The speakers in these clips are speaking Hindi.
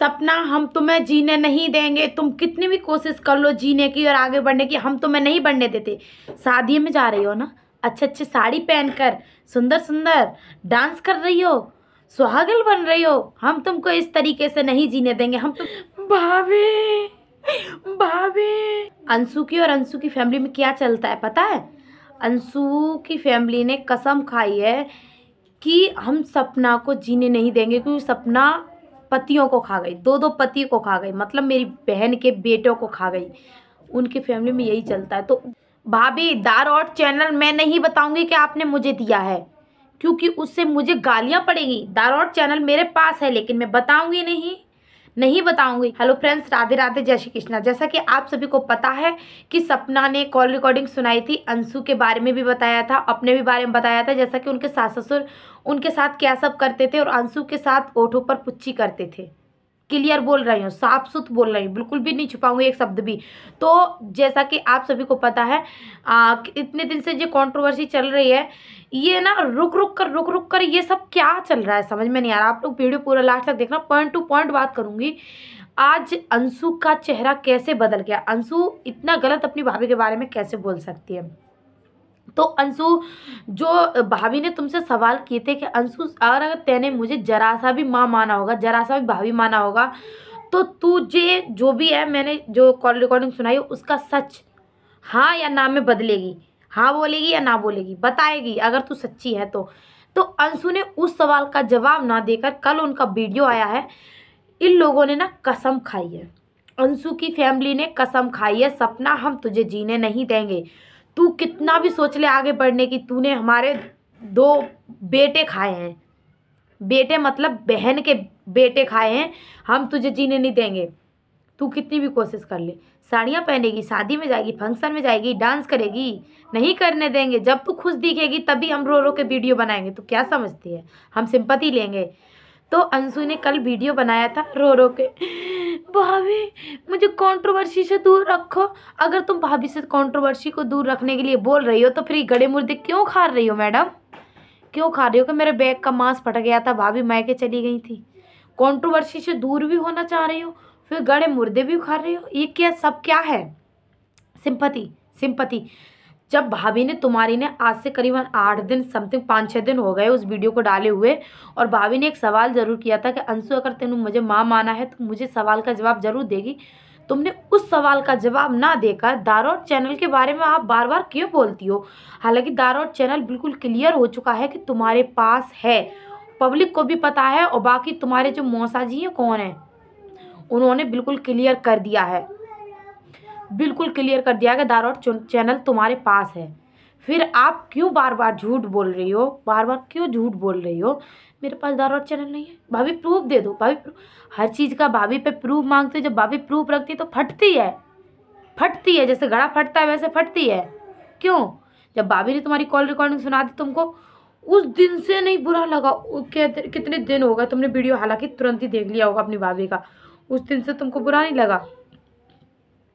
सपना हम तुम्हें जीने नहीं देंगे, तुम कितनी भी कोशिश कर लो जीने की और आगे बढ़ने की, हम तुम्हें नहीं बढ़ने देते। शादी में जा रही हो ना, अच्छे अच्छे साड़ी पहनकर सुंदर सुंदर डांस कर रही हो, सुहागन बन रही हो, हम तुमको इस तरीके से नहीं जीने देंगे। हम तुम भाभी भाभी अंशु की और अंशु की फैमिली में क्या चलता है पता है? अंशु की फैमिली ने कसम खाई है कि हम सपना को जीने नहीं देंगे, क्योंकि सपना पतियों को खा गई, दो दो पति को खा गई, मतलब मेरी बहन के बेटों को खा गई। उनकी फैमिली में यही चलता है। तो भाभी, दारौट चैनल मैं नहीं बताऊंगी कि आपने मुझे दिया है, क्योंकि उससे मुझे गालियां पड़ेगी। दारौट चैनल मेरे पास है, लेकिन मैं बताऊंगी नहीं बताऊंगी। हेलो फ्रेंड्स, राधे राधे, जय श्री कृष्णा। जैसा कि आप सभी को पता है कि सपना ने कॉल रिकॉर्डिंग सुनाई थी, अंशु के बारे में भी बताया था, अपने भी बारे में बताया था, जैसा कि उनके सास ससुर उनके साथ क्या सब करते थे और अंशु के साथ ओठों पर पुच्ची करते थे। क्लियर बोल रही हूँ, साफ सुथ बोल रही हूँ, बिल्कुल भी नहीं छुपाऊंगी एक शब्द भी। तो जैसा कि आप सभी को पता है, इतने दिन से जो कंट्रोवर्सी चल रही है, ये ना रुक रुक कर ये सब क्या चल रहा है समझ में नहीं आ रहा। आप लोग वीडियो पूरा लास्ट तक देखना, पॉइंट टू पॉइंट बात करूंगी। आज अंशु का चेहरा कैसे बदल गया, अंशु इतना गलत अपनी भाभी के बारे में कैसे बोल सकती है। तो अंशु, जो भाभी ने तुमसे सवाल किए थे कि अंशु अगर तेने मुझे जरा सा भी माँ माना होगा, जरा सा भी भाभी माना होगा, तो तुझे जो भी है, मैंने जो कॉल रिकॉर्डिंग सुनाई उसका सच हाँ या ना में बदलेगी, हाँ बोलेगी या ना बोलेगी, बताएगी अगर तू सच्ची है तो अंशु ने उस सवाल का जवाब ना देकर, कल उनका वीडियो आया है, इन लोगों ने ना कसम खाई है, अंशु की फैमिली ने कसम खाई है, सपना हम तुझे जीने नहीं देंगे। तू कितना भी सोच ले आगे बढ़ने की, तूने हमारे 2 बेटे खाए हैं, बेटे मतलब बहन के बेटे खाए हैं, हम तुझे जीने नहीं देंगे। तू कितनी भी कोशिश कर ले, साड़ियाँ पहनेगी, शादी में जाएगी, फंक्शन में जाएगी, डांस करेगी, नहीं करने देंगे। जब तू खुश दिखेगी तभी हम रो रो के वीडियो बनाएंगे। तो क्या समझती है हम सिंपैथी लेंगे? तो अंशु ने कल वीडियो बनाया था रो रो के, भाभी मुझे कंट्रोवर्सी से दूर रखो। अगर तुम भाभी से कंट्रोवर्सी को दूर रखने के लिए बोल रही हो, तो फिर गड़े मुर्दे क्यों खा रही हो मैडम? क्यों खा रही हो कि मेरे बैग का मांस फट गया था, भाभी मायके चली गई थी? कंट्रोवर्सी से दूर भी होना चाह रही हो, फिर गड़े मुर्दे भी खा रही हो, ये क्या सब क्या है? सिंपैथी। जब भाभी ने तुम्हारी ने आज से करीबन 8 दिन समथिंग 5-6 दिन हो गए उस वीडियो को डाले हुए, और भाभी ने एक सवाल ज़रूर किया था कि अंशु अगर तेनू मुझे माँ माना है तो मुझे सवाल का जवाब जरूर देगी। तुमने उस सवाल का जवाब ना देकर दारौट चैनल के बारे में आप बार बार क्यों बोलती हो? हालांकि दारौट चैनल बिल्कुल क्लियर हो चुका है कि तुम्हारे पास है, पब्लिक को भी पता है, और बाकी तुम्हारे जो मौसा जी हैं कौन है, उन्होंने बिल्कुल क्लियर कर दिया है, बिल्कुल क्लियर कर दिया कि दारौट चैनल तुम्हारे पास है। फिर आप क्यों बार बार झूठ बोल रही हो, बार बार क्यों झूठ बोल रही हो? मेरे पास दारौट चैनल नहीं है। भाभी प्रूफ दे दो, भाभी हर चीज़ का भाभी पे प्रूफ मांगते हो। जब भाभी प्रूफ रखती है तो फटती है, जैसे घड़ा फटता है वैसे फटती है। क्यों? जब भाभी ने तुम्हारी कॉल रिकॉर्डिंग सुना दी तुमको, उस दिन से नहीं बुरा लगा? कितने दिन हो गए तुमने वीडियो हालांकि तुरंत ही देख लिया होगा अपनी भाभी का, उस दिन से तुमको बुरा नहीं लगा?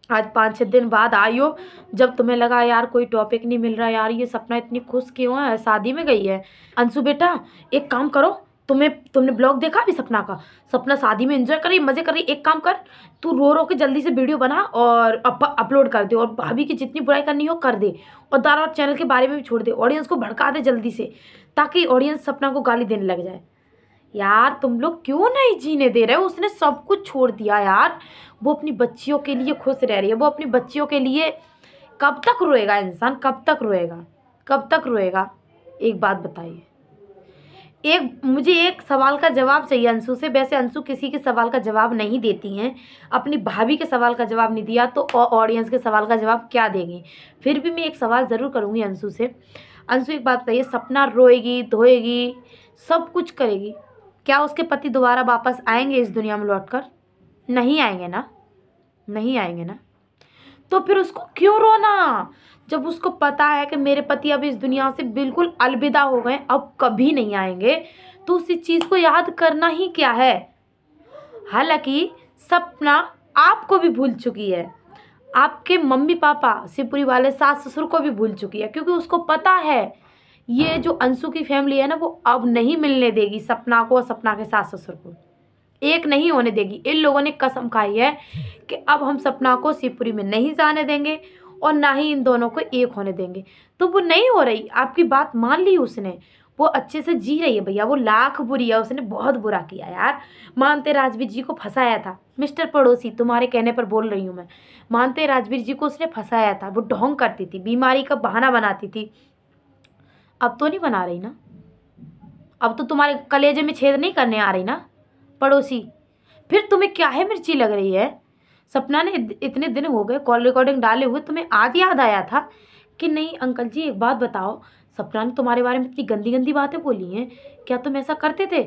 आज 5-6 दिन बाद आई हो, जब तुम्हें लगा यार कोई टॉपिक नहीं मिल रहा, यार ये सपना इतनी खुश क्यों है, शादी में गई है। अंशु बेटा एक काम करो, तुमने ब्लॉग देखा अभी सपना का? सपना शादी में एंजॉय कर रही, मजे कर रही। एक काम कर, तू रो रो के जल्दी से वीडियो बना और अपलोड कर दे, और भाभी की जितनी बुराई करनी हो कर दे, और दारौट चैनल के बारे में भी छोड़ दे, ऑडियंस को भड़का दे जल्दी से, ताकि ऑडियंस सपना को गाली देने लग जाए। यार तुम लोग क्यों नहीं जीने दे रहे हो? उसने सब कुछ छोड़ दिया यार, वो अपनी बच्चियों के लिए खुश रह रही है, वो अपनी बच्चियों के लिए। कब तक रोएगा इंसान, कब तक रोएगा? एक बात बताइए, मुझे एक सवाल का जवाब चाहिए अंशु से। वैसे अंशु किसी के सवाल का जवाब नहीं देती हैं, अपनी भाभी के सवाल का जवाब नहीं दिया तो ऑडियंस के सवाल का जवाब क्या देंगी? फिर भी मैं एक सवाल ज़रूर करूँगी अंशु से। अंशु एक बात बताइए, सपना रोएगी, धोएगी, सब कुछ करेगी, क्या उसके पति दोबारा वापस आएंगे इस दुनिया में लौटकर? नहीं आएंगे ना। तो फिर उसको क्यों रोना, जब उसको पता है कि मेरे पति अब इस दुनिया से बिल्कुल अलविदा हो गए, अब कभी नहीं आएंगे, तो उस चीज़ को याद करना ही क्या है? हालांकि सपना आपको भी भूल चुकी है, आपके मम्मी पापा शिवपुरी वाले सास ससुर को भी भूल चुकी है, क्योंकि उसको पता है ये जो अंशु की फैमिली है ना, वो अब नहीं मिलने देगी सपना को और सपना के सास ससुर को। एक नहीं होने देगी। इन लोगों ने कसम खाई है कि अब हम सपना को शिवपुरी में नहीं जाने देंगे और ना ही इन दोनों को एक होने देंगे। तो वो नहीं हो रही, आपकी बात मान ली उसने, वो अच्छे से जी रही है भैया। वो लाख बुरी है, उसने बहुत बुरा किया यार। मानते राजवीर जी को फंसाया था, मिस्टर पड़ोसी तुम्हारे कहने पर बोल रही हूँ मैं, मानते राजवीर जी को उसने फंसाया था। वो ढोंग करती थी, बीमारी का बहाना बनाती थी। अब तो नहीं बना रही ना, अब तो तुम्हारे कलेजे में छेद नहीं करने आ रही ना पड़ोसी। फिर तुम्हें क्या है मिर्ची लग रही है? सपना ने इतने दिन हो गए कॉल रिकॉर्डिंग डाले हुए, तुम्हें आज याद आया था कि नहीं? अंकल जी एक बात बताओ, सपना ने तुम्हारे बारे में इतनी गंदी गंदी बातें बोली हैं, क्या तुम ऐसा करते थे?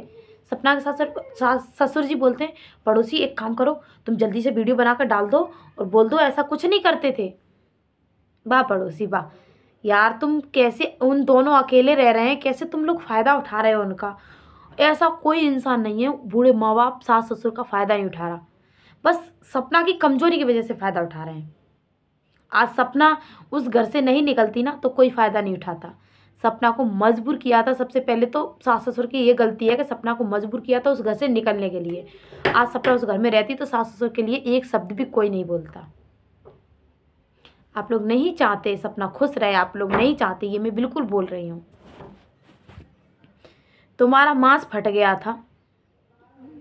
सपना के ससुर जी बोलते हैं, पड़ोसी एक काम करो, तुम जल्दी से वीडियो बनाकर डाल दो और बोल दो ऐसा कुछ नहीं करते थे। वाह पड़ोसी वाह यार, तुम कैसे उन दोनों अकेले रह रहे हैं, कैसे तुम लोग फ़ायदा उठा रहे हो उनका। ऐसा कोई इंसान नहीं है बूढ़े माँ बाप सास ससुर का फ़ायदा नहीं उठा रहा, बस सपना की कमज़ोरी की वजह से फ़ायदा उठा रहे हैं। आज सपना उस घर से नहीं निकलती ना तो कोई फ़ायदा नहीं उठाता। सपना को मजबूर किया था, सबसे पहले तो सास ससुर की ये गलती है कि सपना को मजबूर किया था उस घर से निकलने के लिए। आज सपना उस घर में रहती तो सास ससुर के लिए एक शब्द भी कोई नहीं बोलता। आप लोग नहीं चाहते सपना खुश रहे, आप लोग नहीं चाहते, ये मैं बिल्कुल बोल रही हूँ। तुम्हारा मांस फट गया था,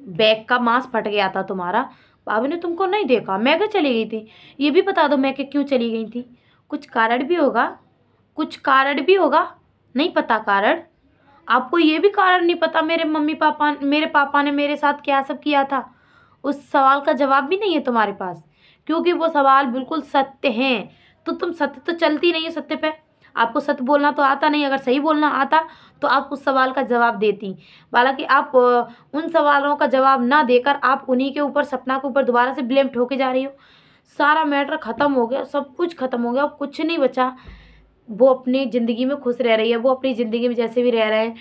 बैग का मांस फट गया था तुम्हारा, भाभी ने तुमको नहीं देखा, मैं क्या चली गई थी? ये भी बता दो मैं कि क्यों चली गई थी? कुछ कारण भी होगा, कुछ कारण भी होगा। नहीं पता कारण? आपको ये भी कारण नहीं पता मेरे पापा ने मेरे साथ क्या सब किया था? उस सवाल का जवाब भी नहीं है तुम्हारे पास, क्योंकि वो सवाल बिल्कुल सत्य हैं। तो तुम सत्य तो चलती नहीं है सत्य पे, आपको सत्य बोलना तो आता नहीं। अगर सही बोलना आता तो आप उस सवाल का जवाब देती। हालांकि आप उन सवालों का जवाब ना देकर आप उन्हीं के ऊपर, सपना के ऊपर दोबारा से ब्लेम ठोके जा रही हो। सारा मैटर ख़त्म हो गया, सब कुछ ख़त्म हो गया, अब कुछ नहीं बचा। वो अपनी ज़िंदगी में खुश रह रही है, वो अपनी ज़िंदगी में जैसे भी रह रहे हैं,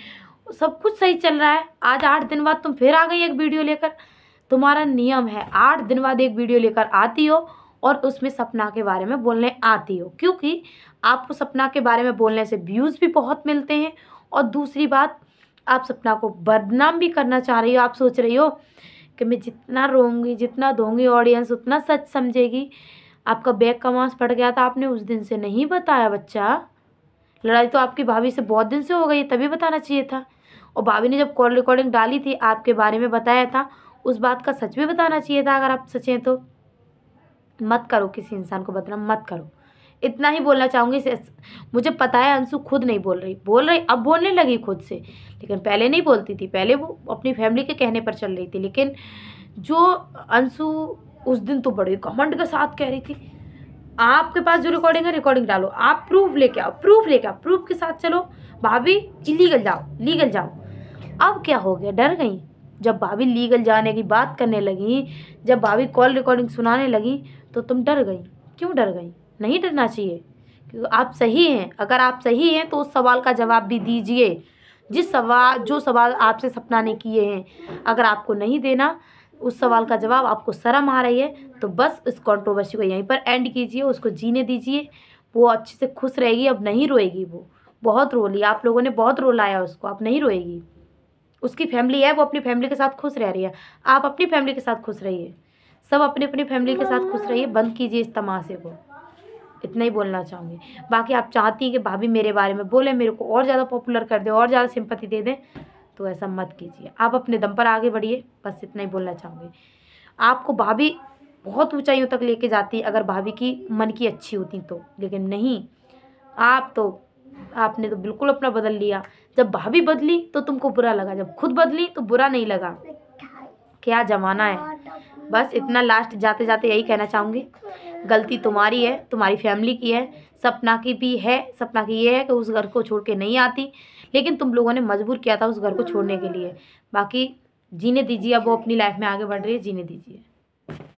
सब कुछ सही चल रहा है। आज 8 दिन बाद तुम फिर आ गई एक वीडियो लेकर। तुम्हारा नियम है 8 दिन बाद एक वीडियो लेकर आती हो और उसमें सपना के बारे में बोलने आती हो, क्योंकि आपको सपना के बारे में बोलने से व्यूज़ भी बहुत मिलते हैं। और दूसरी बात, आप सपना को बदनाम भी करना चाह रही हो। आप सोच रही हो कि मैं जितना रोऊंगी, जितना दूंगी ऑडियंस उतना सच समझेगी। आपका बैग का मांस फट गया था, आपने उस दिन से नहीं बताया बच्चा। लड़ाई तो आपकी भाभी से बहुत दिन से हो गई, तभी बताना चाहिए था। और भाभी ने जब कॉल रिकॉर्डिंग डाली थी, आपके बारे में बताया था, उस बात का सच भी बताना चाहिए था। अगर आप सच हैं तो मत करो किसी इंसान को बदनाम, मत करो। इतना ही बोलना चाहूँगी। मुझे पता है अंशु खुद नहीं बोल रही, अब बोलने लगी खुद से, लेकिन पहले नहीं बोलती थी। पहले वो अपनी फैमिली के कहने पर चल रही थी। लेकिन जो अंशु उस दिन तो बड़े घमंड के साथ कह रही थी, आपके पास जो रिकॉर्डिंग है रिकॉर्डिंग डालो, आप प्रूफ लेके आओ, प्रूफ के साथ चलो। भाभी लीगल जाओ। अब क्या हो गया? डर गई जब भाभी लीगल जाने की बात करने लगी, जब भाभी कॉल रिकॉर्डिंग सुनाने लगी तो तुम डर गई। क्यों डर गई? नहीं डरना चाहिए, क्योंकि आप सही हैं। अगर आप सही हैं तो उस सवाल का जवाब भी दीजिए, जो सवाल आपसे सपना ने किए हैं। अगर आपको नहीं देना उस सवाल का जवाब, आपको शर्म आ रही है, तो बस इस कंट्रोवर्सी को यहीं पर एंड कीजिए, उसको जीने दीजिए। वो अच्छे से खुश रहेगी, अब नहीं रोएगी। वो बहुत रो ली, आप लोगों ने बहुत रुलाया उसको, अब नहीं रोएगी। उसकी फैमिली है, वो अपनी फैमिली के साथ खुश रह रही है। आप अपनी फैमिली के साथ खुश रहिए, सब अपनी अपनी फैमिली के साथ खुश रहिए। बंद कीजिए इस तमाशे को, इतना ही बोलना चाहूँगी। बाकी आप चाहती हैं कि भाभी मेरे बारे में बोले, मेरे को और ज़्यादा पॉपुलर कर दे, और ज़्यादा सिंपैथी दे दें, तो ऐसा मत कीजिए। आप अपने दम पर आगे बढ़िए, बस इतना ही बोलना चाहूँगी। आपको भाभी बहुत ऊंचाइयों तक लेके जाती अगर भाभी की मन की अच्छी होती तो, लेकिन नहीं। आपने तो बिल्कुल अपना बदल लिया। जब भाभी बदली तो तुमको बुरा लगा, जब खुद बदली तो बुरा नहीं लगा। क्या ज़माना है। बस इतना लास्ट जाते जाते यही कहना चाहूँगी, गलती तुम्हारी है, तुम्हारी फैमिली की है, सपना की भी है। सपना की ये है कि उस घर को छोड़ के नहीं आती, लेकिन तुम लोगों ने मजबूर किया था उस घर को छोड़ने के लिए। बाकी जीने दीजिए, अब वो अपनी लाइफ में आगे बढ़ रही है, जीने दीजिए।